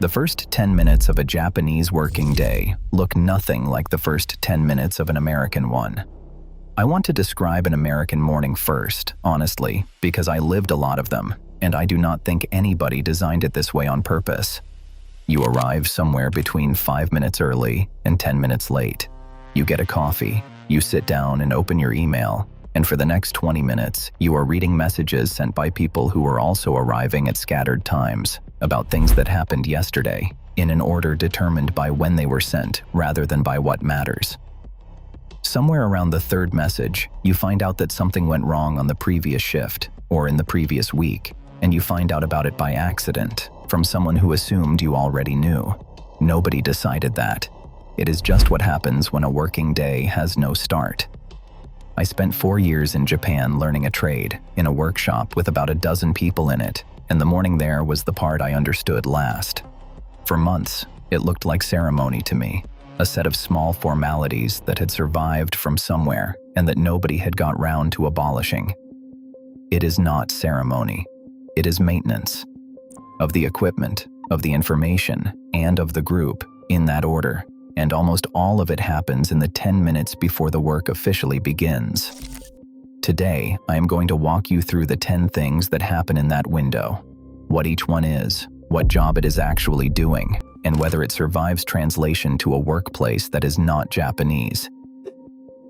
The first 10 minutes of a Japanese working day look nothing like the first 10 minutes of an American one. I want to describe an American morning first, honestly, because I lived a lot of them, and I do not think anybody designed it this way on purpose. You arrive somewhere between 5 minutes early and 10 minutes late. You get a coffee, you sit down and open your email, and for the next 20 minutes, you are reading messages sent by people who are also arriving at scattered times about things that happened yesterday, in an order determined by when they were sent rather than by what matters. Somewhere around the third message, you find out that something went wrong on the previous shift or in the previous week, and you find out about it by accident from someone who assumed you already knew. Nobody decided that. It is just what happens when a working day has no start. I spent 4 years in Japan learning a trade in a workshop with about a dozen people in it, and the morning there was the part I understood last. For months, it looked like ceremony to me, a set of small formalities that had survived from somewhere and that nobody had got round to abolishing. It is not ceremony. It is maintenance. Of the equipment, of the information, and of the group, in that order, and almost all of it happens in the 10 minutes before the work officially begins. Today, I am going to walk you through the 10 things that happen in that window, what each one is, what job it is actually doing, and whether it survives translation to a workplace that is not Japanese.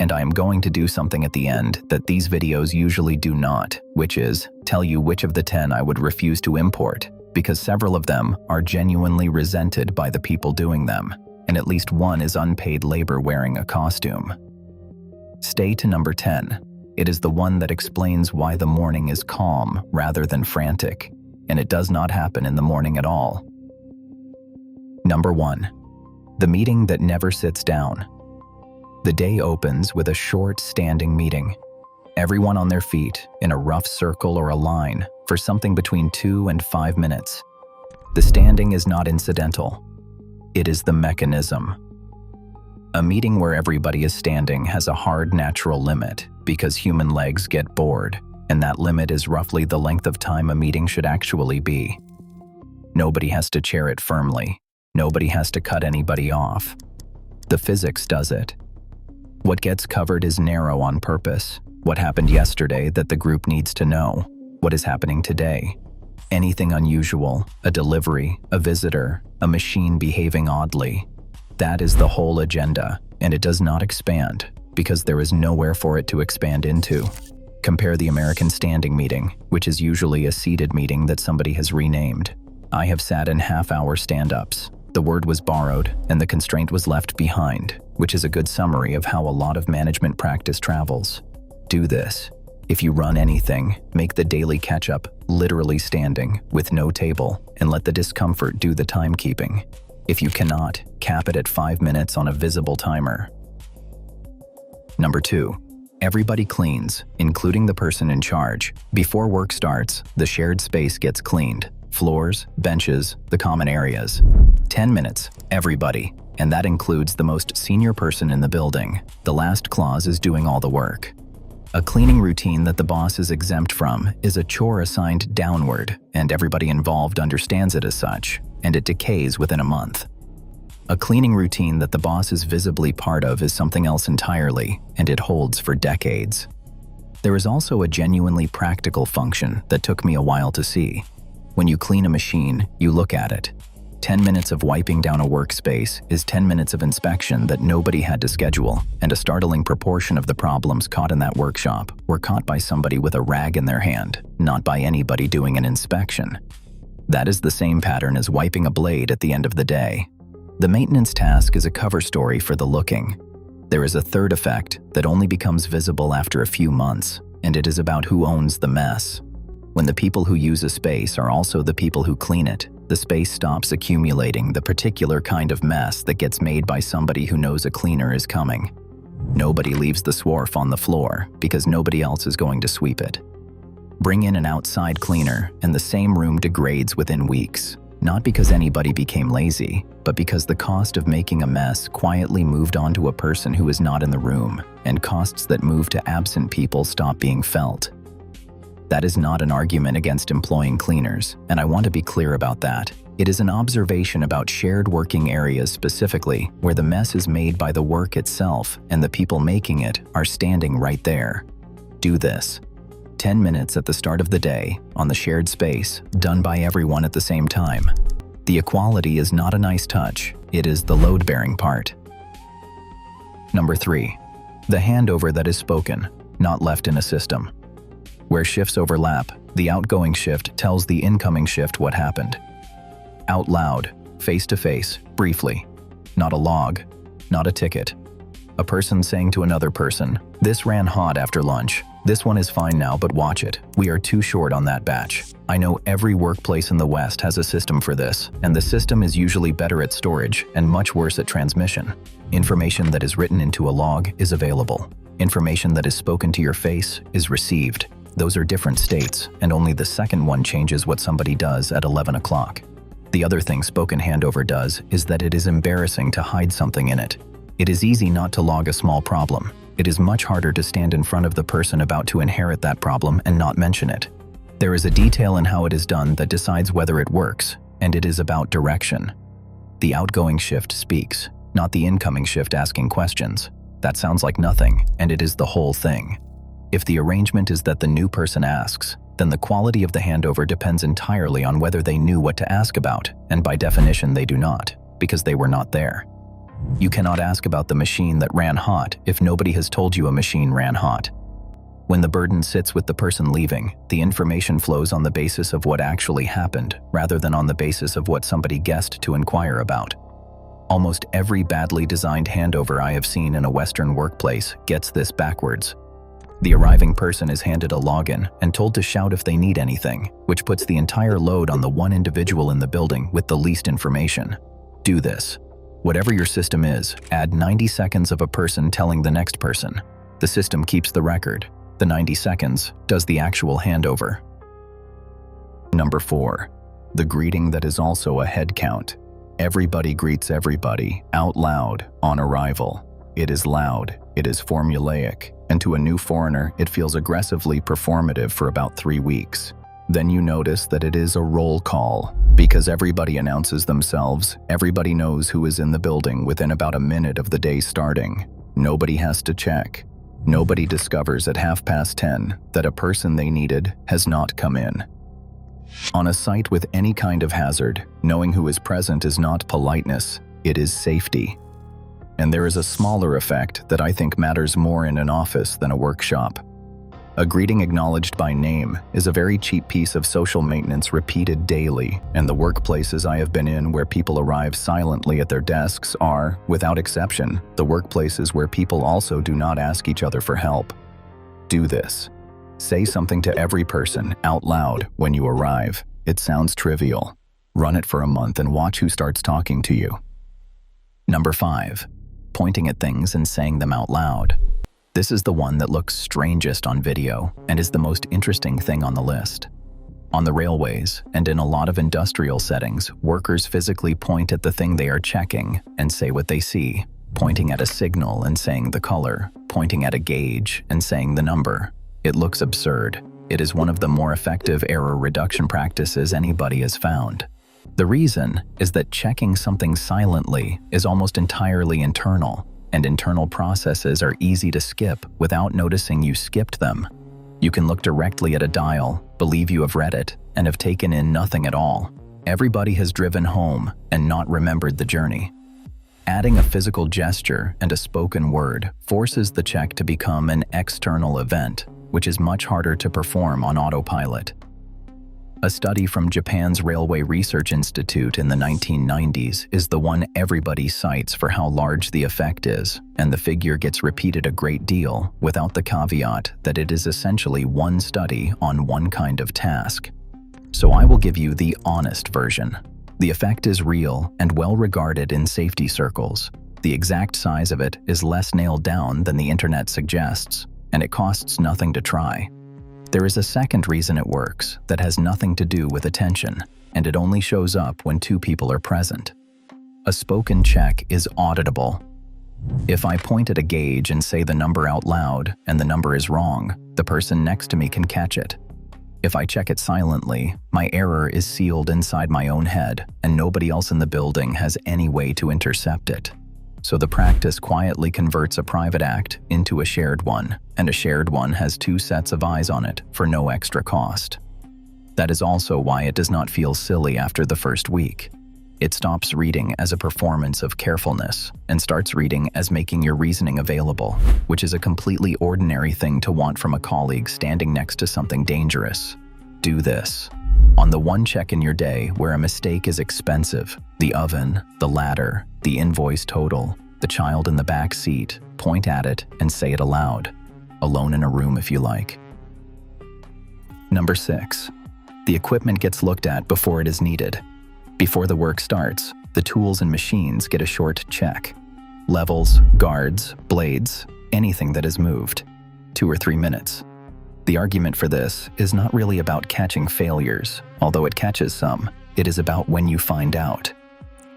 And I am going to do something at the end that these videos usually do not, which is tell you which of the 10 I would refuse to import, because several of them are genuinely resented by the people doing them, and at least one is unpaid labor wearing a costume. Stay to number 10. It is the one that explains why the morning is calm rather than frantic, and it does not happen in the morning at all. Number 1. The meeting that never sits down. The day opens with a short standing meeting. Everyone on their feet, in a rough circle or a line, for something between 2 and 5 minutes. The standing is not incidental. It is the mechanism. A meeting where everybody is standing has a hard natural limit because human legs get bored, and that limit is roughly the length of time a meeting should actually be. Nobody has to chair it firmly. Nobody has to cut anybody off. The physics does it. What gets covered is narrow on purpose. What happened yesterday that the group needs to know. What is happening today. Anything unusual, a delivery, a visitor, a machine behaving oddly. That is the whole agenda, and it does not expand, because there is nowhere for it to expand into. Compare the American standing meeting, which is usually a seated meeting that somebody has renamed. I have sat in half-hour stand-ups. The word was borrowed, and the constraint was left behind, which is a good summary of how a lot of management practice travels. Do this. If you run anything, make the daily catch-up literally standing, with no table, and let the discomfort do the timekeeping. If you cannot, cap it at 5 minutes on a visible timer. Number 2. Everybody cleans, including the person in charge. Before work starts, the shared space gets cleaned. Floors, benches, the common areas. 10 minutes, everybody, and that includes the most senior person in the building. The last clause is doing all the work. A cleaning routine that the boss is exempt from is a chore assigned downward, and everybody involved understands it as such, and it decays within a month. A cleaning routine that the boss is visibly part of is something else entirely, and it holds for decades. There is also a genuinely practical function that took me a while to see. When you clean a machine, you look at it. 10 minutes of wiping down a workspace is 10 minutes of inspection that nobody had to schedule, and a startling proportion of the problems caught in that workshop were caught by somebody with a rag in their hand, not by anybody doing an inspection. That is the same pattern as wiping a blade at the end of the day. The maintenance task is a cover story for the looking. There is a third effect that only becomes visible after a few months, and it is about who owns the mess. When the people who use a space are also the people who clean it, the space stops accumulating the particular kind of mess that gets made by somebody who knows a cleaner is coming. Nobody leaves the swarf on the floor because nobody else is going to sweep it. Bring in an outside cleaner and the same room degrades within weeks, not because anybody became lazy, but because the cost of making a mess quietly moved onto a person who is not in the room, and costs that move to absent people stop being felt. That is not an argument against employing cleaners, and I want to be clear about that. It is an observation about shared working areas specifically, where the mess is made by the work itself and the people making it are standing right there. Do this. 10 minutes at the start of the day, on the shared space, done by everyone at the same time. The equality is not a nice touch, it is the load-bearing part. Number 3. The handover that is spoken, not left in a system. Where shifts overlap, the outgoing shift tells the incoming shift what happened. Out loud, face-to-face, briefly. Not a log, not a ticket. A person saying to another person, "This ran hot after lunch. This one is fine now, but watch it. We are too short on that batch." I know every workplace in the West has a system for this, and the system is usually better at storage and much worse at transmission. Information that is written into a log is available. Information that is spoken to your face is received. Those are different states, and only the second one changes what somebody does at 11 o'clock. The other thing spoken handover does is that it is embarrassing to hide something in it. It is easy not to log a small problem. It is much harder to stand in front of the person about to inherit that problem and not mention it. There is a detail in how it is done that decides whether it works, and it is about direction. The outgoing shift speaks, not the incoming shift asking questions. That sounds like nothing, and it is the whole thing. If the arrangement is that the new person asks, then the quality of the handover depends entirely on whether they knew what to ask about, and by definition they do not, because they were not there. You cannot ask about the machine that ran hot if nobody has told you a machine ran hot. When the burden sits with the person leaving, the information flows on the basis of what actually happened, rather than on the basis of what somebody guessed to inquire about. Almost every badly designed handover I have seen in a Western workplace gets this backwards. The arriving person is handed a login and told to shout if they need anything, which puts the entire load on the one individual in the building with the least information. Do this. Whatever your system is, add 90 seconds of a person telling the next person. The system keeps the record. The 90 seconds does the actual handover. Number 4. The greeting that is also a head count. Everybody greets everybody, out loud, on arrival. It is loud, it is formulaic, and to a new foreigner, it feels aggressively performative for about 3 weeks. Then you notice that it is a roll call. Because everybody announces themselves, everybody knows who is in the building within about a minute of the day starting. Nobody has to check. Nobody discovers at 10:30 that a person they needed has not come in. On a site with any kind of hazard, knowing who is present is not politeness, it is safety. And there is a smaller effect that I think matters more in an office than a workshop. A greeting acknowledged by name is a very cheap piece of social maintenance repeated daily, and the workplaces I have been in where people arrive silently at their desks are, without exception, the workplaces where people also do not ask each other for help. Do this. Say something to every person out loud when you arrive. It sounds trivial. Run it for a month and watch who starts talking to you. Number 5. Pointing at things and saying them out loud. This is the one that looks strangest on video and is the most interesting thing on the list. On the railways and in a lot of industrial settings, workers physically point at the thing they are checking and say what they see, pointing at a signal and saying the color, pointing at a gauge and saying the number. It looks absurd. It is one of the more effective error reduction practices anybody has found. The reason is that checking something silently is almost entirely internal, and internal processes are easy to skip without noticing you skipped them. You can look directly at a dial, believe you have read it, and have taken in nothing at all. Everybody has driven home and not remembered the journey. Adding a physical gesture and a spoken word forces the check to become an external event, which is much harder to perform on autopilot. A study from Japan's Railway Research Institute in the 1990s is the one everybody cites for how large the effect is, and the figure gets repeated a great deal without the caveat that it is essentially one study on one kind of task. So I will give you the honest version. The effect is real and well regarded in safety circles. The exact size of it is less nailed down than the internet suggests, and it costs nothing to try. There is a second reason it works that has nothing to do with attention, and it only shows up when 2 people are present. A spoken check is auditable. If I point at a gauge and say the number out loud and the number is wrong, the person next to me can catch it. If I check it silently, my error is sealed inside my own head, and nobody else in the building has any way to intercept it. So the practice quietly converts a private act into a shared one, and a shared one has two sets of eyes on it for no extra cost. That is also why it does not feel silly after the first week. It stops reading as a performance of carefulness and starts reading as making your reasoning available, which is a completely ordinary thing to want from a colleague standing next to something dangerous. Do this. On the one check in your day where a mistake is expensive, the oven, the ladder, the invoice total, the child in the back seat, point at it and say it aloud, alone in a room if you like. Number 6. The equipment gets looked at before it is needed. Before the work starts, the tools and machines get a short check. Levels, guards, blades, anything that is moved. 2 or 3 minutes. The argument for this is not really about catching failures, although it catches some. It is about when you find out.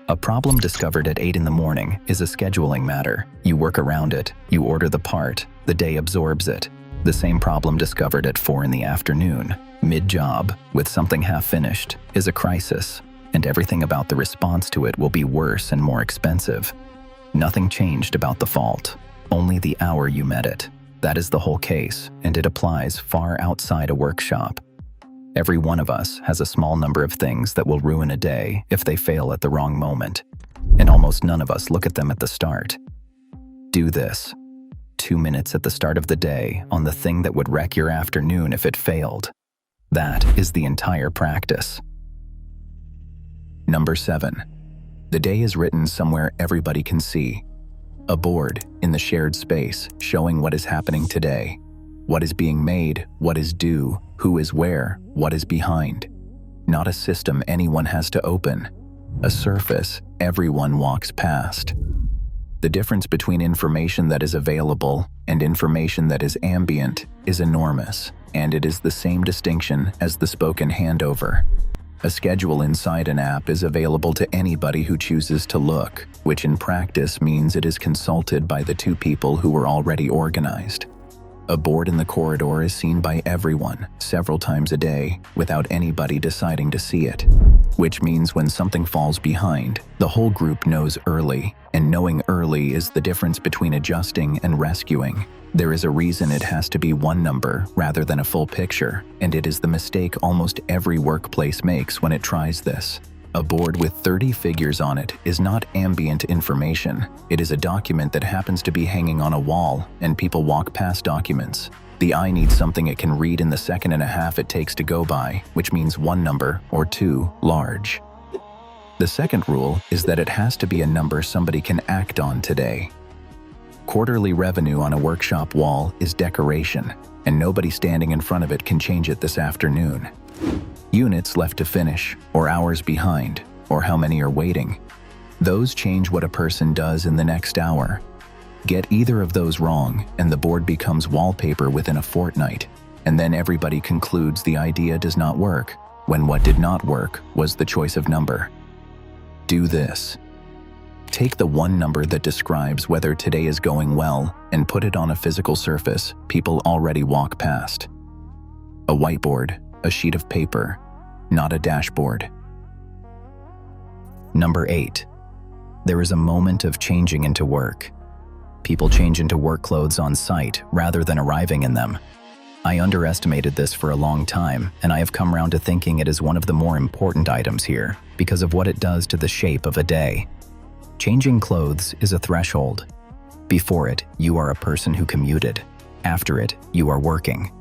A problem discovered at 8 in the morning is a scheduling matter. You work around it, you order the part, the day absorbs it. The same problem discovered at 4 in the afternoon, mid-job, with something half-finished, is a crisis, and everything about the response to it will be worse and more expensive. Nothing changed about the fault, only the hour you met it. That is the whole case, and it applies far outside a workshop. Every one of us has a small number of things that will ruin a day if they fail at the wrong moment, and almost none of us look at them at the start. Do this. 2 minutes at the start of the day on the thing that would wreck your afternoon if it failed. That is the entire practice. Number 7. The day is written somewhere everybody can see. A board in the shared space showing what is happening today, what is being made, what is due, who is where, what is behind. Not a system anyone has to open. A surface everyone walks past. The difference between information that is available and information that is ambient is enormous, and it is the same distinction as the spoken handover. A schedule inside an app is available to anybody who chooses to look, which in practice means it is consulted by the 2 people who were already organized. A board in the corridor is seen by everyone several times a day without anybody deciding to see it, which means when something falls behind, the whole group knows early, and knowing early is the difference between adjusting and rescuing. There is a reason it has to be one number rather than a full picture, and it is the mistake almost every workplace makes when it tries this. A board with 30 figures on it is not ambient information. It is a document that happens to be hanging on a wall, and people walk past documents. The eye needs something it can read in the 1.5 it takes to go by, which means 1 number or 2 large. The second rule is that it has to be a number somebody can act on today. Quarterly revenue on a workshop wall is decoration, and nobody standing in front of it can change it this afternoon. Units left to finish, or hours behind, or how many are waiting. Those change what a person does in the next hour. Get either of those wrong, and the board becomes wallpaper within a fortnight, and then everybody concludes the idea does not work, when what did not work was the choice of number. Do this. Take the one number that describes whether today is going well and put it on a physical surface people already walk past. A whiteboard, a sheet of paper, not a dashboard. Number 8. There is a moment of changing into work. People change into work clothes on site rather than arriving in them. I underestimated this for a long time, and I have come round to thinking it is one of the more important items here because of what it does to the shape of a day. Changing clothes is a threshold. Before it, you are a person who commuted. After it, you are working.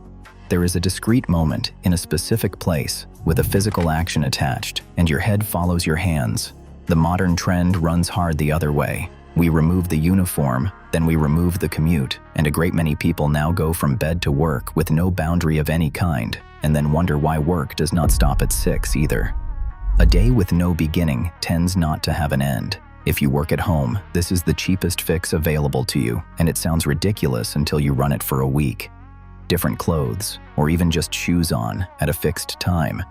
There is a discrete moment in a specific place with a physical action attached, and your head follows your hands. The modern trend runs hard the other way. We remove the uniform, then we remove the commute, and a great many people now go from bed to work with no boundary of any kind, and then wonder why work does not stop at 6 either. A day with no beginning tends not to have an end. If you work at home, this is the cheapest fix available to you, and it sounds ridiculous until you run it for a week. Different clothes, or even just shoes on, at a fixed time.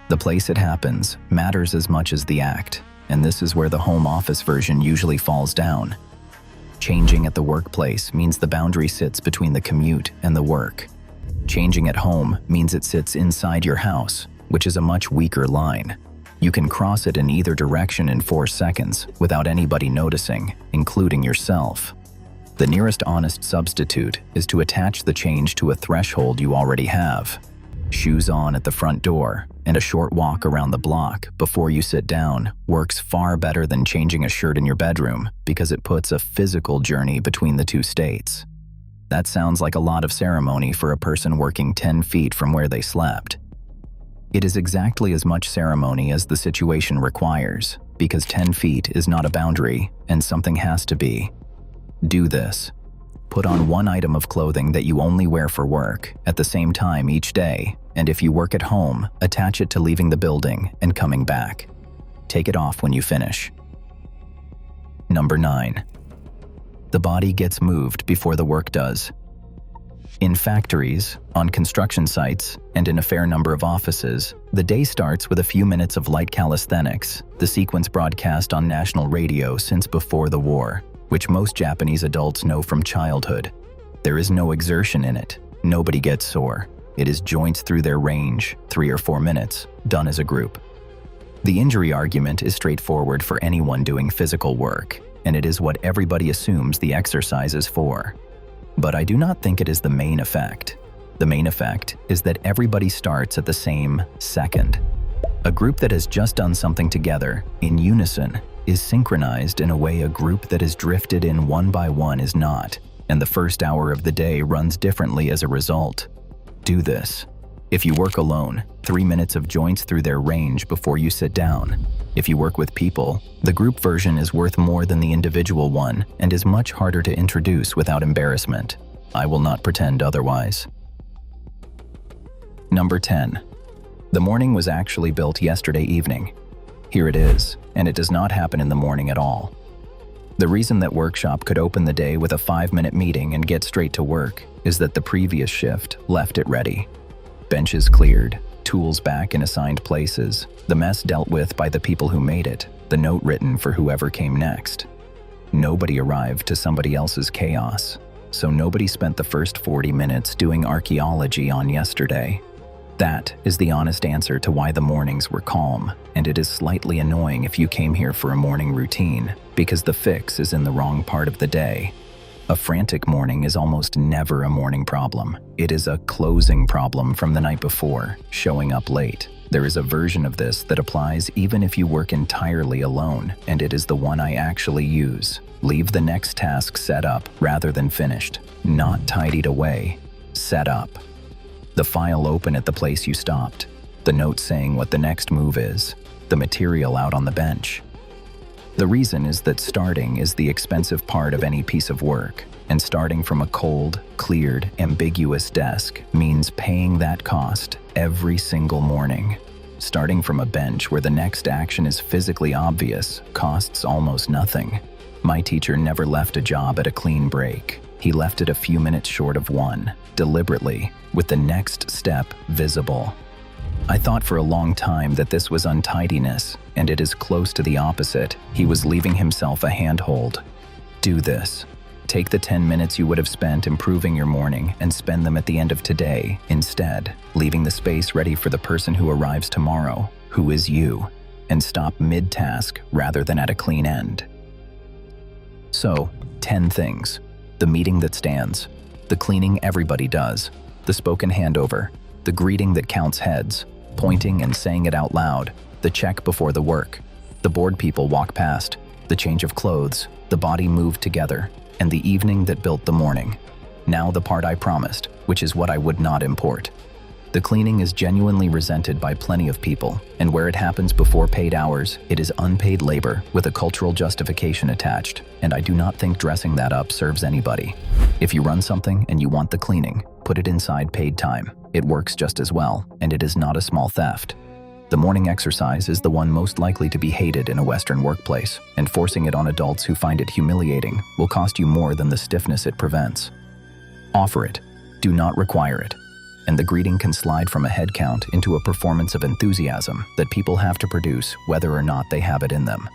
The place it happens matters as much as the act, and this is where the home office version usually falls down. Changing at the workplace means the boundary sits between the commute and the work. Changing at home means it sits inside your house, which is a much weaker line. You can cross it in either direction in 4 seconds without anybody noticing, including yourself. The nearest honest substitute is to attach the change to a threshold you already have. Shoes on at the front door and a short walk around the block before you sit down works far better than changing a shirt in your bedroom because it puts a physical journey between the two states. That sounds like a lot of ceremony for a person working 10 feet from where they slept. It is exactly as much ceremony as the situation requires, because 10 feet is not a boundary and something has to be. Do this. Put on one item of clothing that you only wear for work at the same time each day, and if you work at home, attach it to leaving the building and coming back. Take it off when you finish. Number 9. The body gets moved before the work does. In factories, on construction sites, and in a fair number of offices, the day starts with a few minutes of light calisthenics, the sequence broadcast on national radio since before the war, which most Japanese adults know from childhood. There is no exertion in it. Nobody gets sore. It is joints through their range, 3 or 4 minutes, done as a group. The injury argument is straightforward for anyone doing physical work, and it is what everybody assumes the exercise is for. But I do not think it is the main effect. The main effect is that everybody starts at the same second. A group that has just done something together, in unison, is synchronized in a way a group that has drifted in one by one is not, and the first hour of the day runs differently as a result. Do this. If you work alone, 3 minutes of joints through their range before you sit down. If you work with people, the group version is worth more than the individual one and is much harder to introduce without embarrassment. I will not pretend otherwise. Number 10. The morning was actually built yesterday evening. Here it is, and it does not happen in the morning at all. The reason that workshop could open the day with a 5-minute meeting and get straight to work is that the previous shift left it ready. Benches cleared, tools back in assigned places, the mess dealt with by the people who made it, the note written for whoever came next. Nobody arrived to somebody else's chaos, so nobody spent the first 40 minutes doing archaeology on yesterday. That is the honest answer to why the mornings were calm, and it is slightly annoying if you came here for a morning routine, because the fix is in the wrong part of the day. A frantic morning is almost never a morning problem. It is a closing problem from the night before, showing up late. There is a version of this that applies even if you work entirely alone, and it is the one I actually use. Leave the next task set up rather than finished, not tidied away. Set up. The file open at the place you stopped, the note saying what the next move is, the material out on the bench. The reason is that starting is the expensive part of any piece of work, and starting from a cold, cleared, ambiguous desk means paying that cost every single morning. Starting from a bench where the next action is physically obvious costs almost nothing. My teacher never left a job at a clean break. He left it a few minutes short of one, deliberately, with the next step visible. I thought for a long time that this was untidiness, and it is close to the opposite. He was leaving himself a handhold. Do this. Take the 10 minutes you would have spent improving your morning and spend them at the end of today instead, leaving the space ready for the person who arrives tomorrow, who is you, and stop mid-task rather than at a clean end. So, 10 things. The meeting that stands, the cleaning everybody does, the spoken handover, the greeting that counts heads, pointing and saying it out loud, the check before the work, the bored people walk past, the change of clothes, the body moved together, and the evening that built the morning. Now the part I promised, which is what I would not import. The cleaning is genuinely resented by plenty of people, and where it happens before paid hours, it is unpaid labor with a cultural justification attached, and I do not think dressing that up serves anybody. If you run something and you want the cleaning, put it inside paid time. It works just as well, and it is not a small theft. The morning exercise is the one most likely to be hated in a Western workplace, and forcing it on adults who find it humiliating will cost you more than the stiffness it prevents. Offer it. Do not require it. And the greeting can slide from a headcount into a performance of enthusiasm that people have to produce whether or not they have it in them.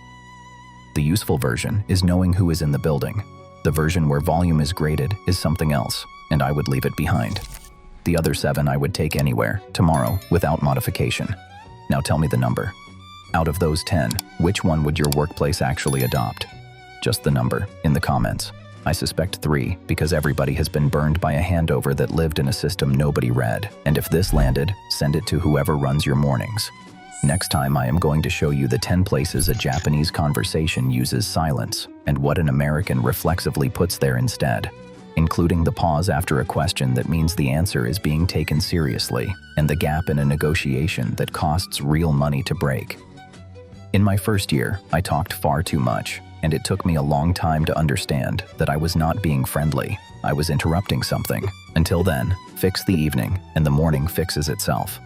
The useful version is knowing who is in the building. The version where volume is graded is something else, and I would leave it behind. The other 7 I would take anywhere, tomorrow, without modification. Now tell me the number. Out of those 10, which one would your workplace actually adopt? Just the number, in the comments. I suspect 3, because everybody has been burned by a handover that lived in a system nobody read. And if this landed, send it to whoever runs your mornings. Next time I am going to show you the 10 places a Japanese conversation uses silence, and what an American reflexively puts there instead, including the pause after a question that means the answer is being taken seriously, and the gap in a negotiation that costs real money to break. In my first year, I talked far too much, and it took me a long time to understand that I was not being friendly. I was interrupting something. Until then, fix the evening, and the morning fixes itself.